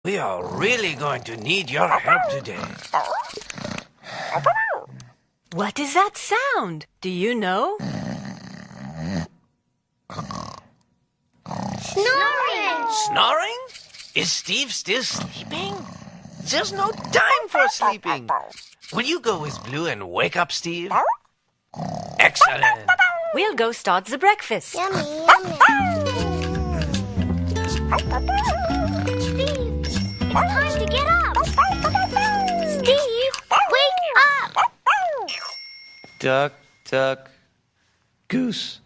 We are really going to need your help today. What is that sound? Do you know? Snoring! Snoring? Is Steve still sleeping? There's no time for sleeping. Will you go with Blue and wake up Steve? Excellent. We'll go start the breakfast. Yummy, yummy. Steve, it's time to get up. Steve, wake up. Duck, duck, goose.